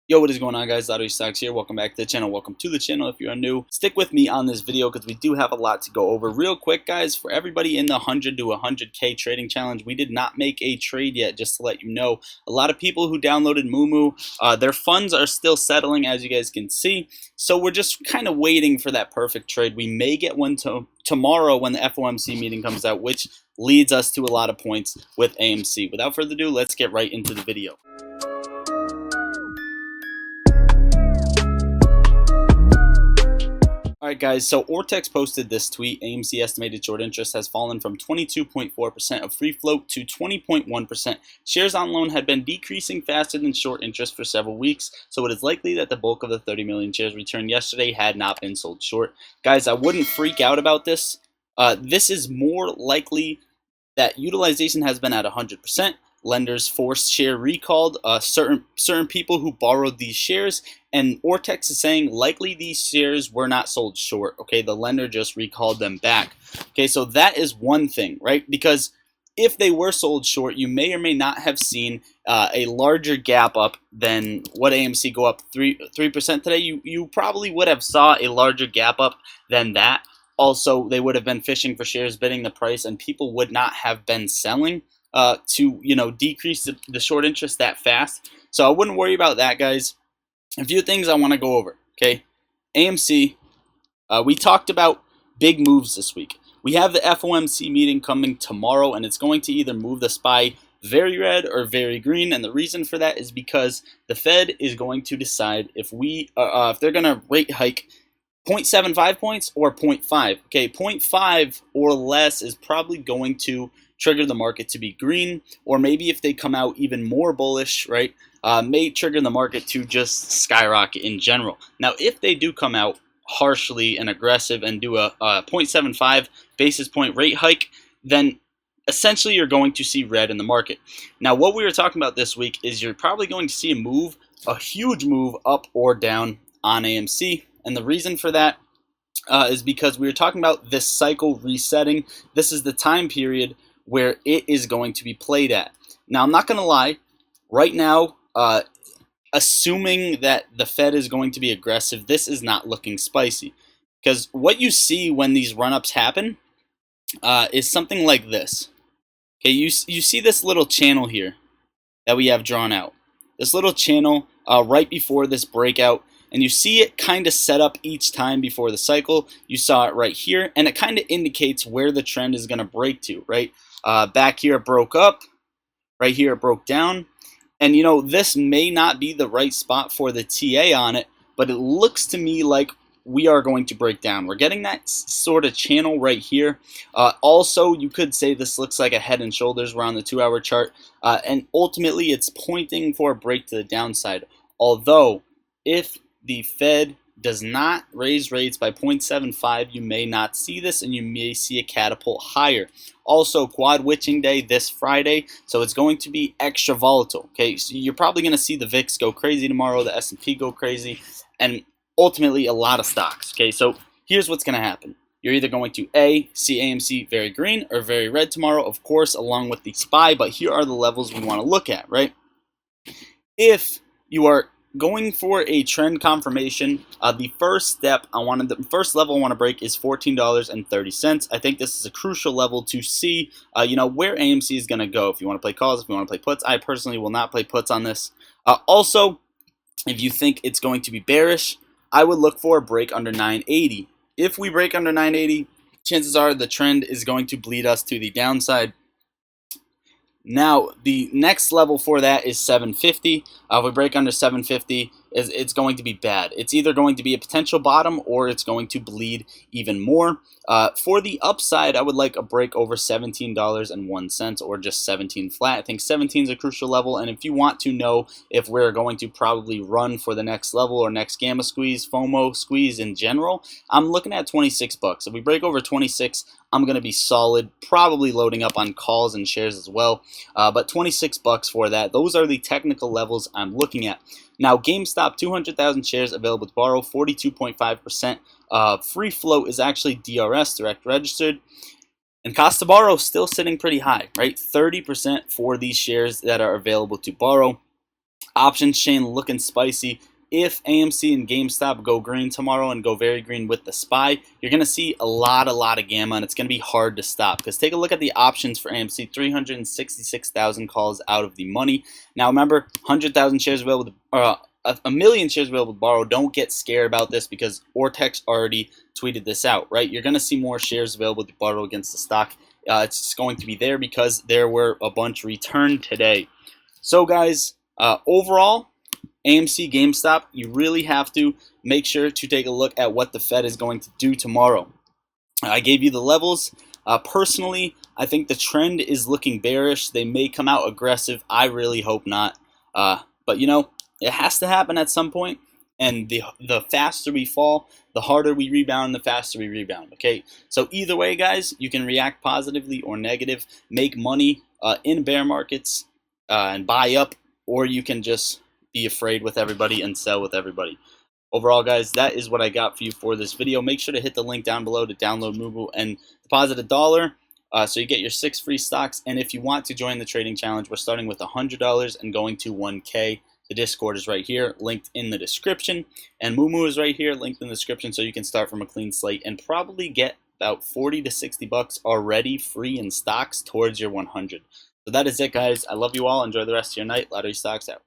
Yo, what is going on, guys? Lottery Stocks here. Welcome back to the channel. Welcome to the channel if you are new. Stick with me on this video because we do have a lot to go over. Real quick, guys, for everybody in the 100 to 100K trading challenge, we did not make a trade yet, just to let you know. A lot of people who downloaded Moomoo, their funds are still settling, as you guys can see. So we're just kind of waiting for that perfect trade. We may get one tomorrow when the FOMC meeting comes out, which leads us to a lot of points with AMC. Without further ado, let's get right into the video. Alright guys, so Ortex posted this tweet. AMC estimated short interest has fallen from 22.4% of free float to 20.1%. Shares on loan had been decreasing faster than short interest for several weeks, so it is likely that the bulk of the 30 million shares returned yesterday had not been sold short. Guys, I wouldn't freak out about this. This is more likely that utilization has been at 100%. Lenders forced share recalled certain people who borrowed these shares, and Ortex is saying likely these shares were not sold short. Okay, the lender just recalled them back. Okay, so that is one thing, right? Because if they were sold short, you may or may not have seen a larger gap up than what AMC go up 3% today. You probably would have saw a larger gap up than that. Also, they would have been fishing for shares, bidding the price, and people would not have been selling to decrease the short interest that fast. So I wouldn't worry about that, guys. A few things I want to go over. Okay, AMC. We talked about big moves this week. We have the FOMC meeting coming tomorrow, and it's going to either move the SPY very red or very green. And the reason for that is because the Fed is going to decide if they're going to rate hike 0.75 points or 0.5. Okay, 0.5 or less is probably going to trigger the market to be green, or maybe if they come out even more bullish, right, may trigger the market to just skyrocket in general. Now, if they do come out harshly and aggressive and do a 0.75 basis point rate hike, then essentially you're going to see red in the market. Now, what we were talking about this week is you're probably going to see a huge move up or down on AMC. And the reason for that is because we were talking about this cycle resetting. This is the time period where it is going to be played at. Now, I'm not going to lie. Right now, assuming that the Fed is going to be aggressive, this is not looking spicy. Because what you see when these run-ups happen is something like this. Okay, you see this little channel here that we have drawn out. This little channel right before this breakout. And you see it kind of set up each time before the cycle. You saw it right here. And it kind of indicates where the trend is going to break to, right? Back here it broke up. Right here it broke down. And, this may not be the right spot for the TA on it. But it looks to me like we are going to break down. We're getting that sort of channel right here. Also, you could say this looks like a head and shoulders. We're on the 2-hour chart. And ultimately, it's pointing for a break to the downside. Although, if the Fed does not raise rates by 0.75, you may not see this, and you may see a catapult higher. Also, quad witching day this Friday, so it's going to be extra volatile. Okay, so you're probably going to see the VIX go crazy tomorrow, the S&P go crazy, and ultimately a lot of stocks. Okay, so here's what's going to happen. You're either going to A, see AMC very green or very red tomorrow, of course, along with the SPY, but here are the levels we want to look at, right? If you are going for a trend confirmation, the first level I want to break is $14.30. I think this is a crucial level to see, where AMC is going to go. If you want to play calls, if you want to play puts, I personally will not play puts on this. Also, if you think it's going to be bearish, I would look for a break under 980. If we break under 980, chances are the trend is going to bleed us to the downside. Now, the next level for that is 750. If we break under 750, it's going to be bad. It's either going to be a potential bottom or it's going to bleed even more. For the upside, I would like a break over $17.01 or just 17 flat. I think 17 is a crucial level, and if you want to know if we're going to probably run for the next level or next gamma squeeze, FOMO squeeze in general, I'm looking at 26 bucks. If we break over 26, I'm going to be solid, probably loading up on calls and shares as well. But 26 bucks for that. Those are the technical levels I'm looking at. Now, GameStop, 200,000 shares available to borrow, 42.5%. Free float is actually DRS, direct registered. And cost to borrow still sitting pretty high, right? 30% for these shares that are available to borrow. Options chain looking spicy. If AMC and GameStop go green tomorrow and go very green with the SPY, you're going to see a lot of gamma, and it's going to be hard to stop. Because take a look at the options for AMC, 366,000 calls out of the money. Now remember, 100,000 shares available, a million shares available to borrow. Don't get scared about this because Ortex already tweeted this out, right? You're going to see more shares available to borrow against the stock. It's just going to be there because there were a bunch returned today. So guys, overall, AMC, GameStop, you really have to make sure to take a look at what the Fed is going to do tomorrow. I gave you the levels. Personally, I think the trend is looking bearish. They may come out aggressive. I really hope not. But you know, it has to happen at some point. And the faster we fall, the harder we rebound, the faster we rebound. Okay, so either way, guys, you can react positively or negative, make money in bear markets and buy up, or you can just be afraid with everybody and sell with everybody. Overall, guys, that is what I got for you for this video. Make sure to hit the link down below to download Mubu and deposit $1 so you get your 6 free stocks. And if you want to join the trading challenge, we're starting with $100 and going to 1K. The Discord is right here, linked in the description. And Mumu is right here, linked in the description, so you can start from a clean slate and probably get about 40 to 60 bucks already free in stocks towards your 100. So that is it, guys. I love you all. Enjoy the rest of your night. Lottery Stocks out.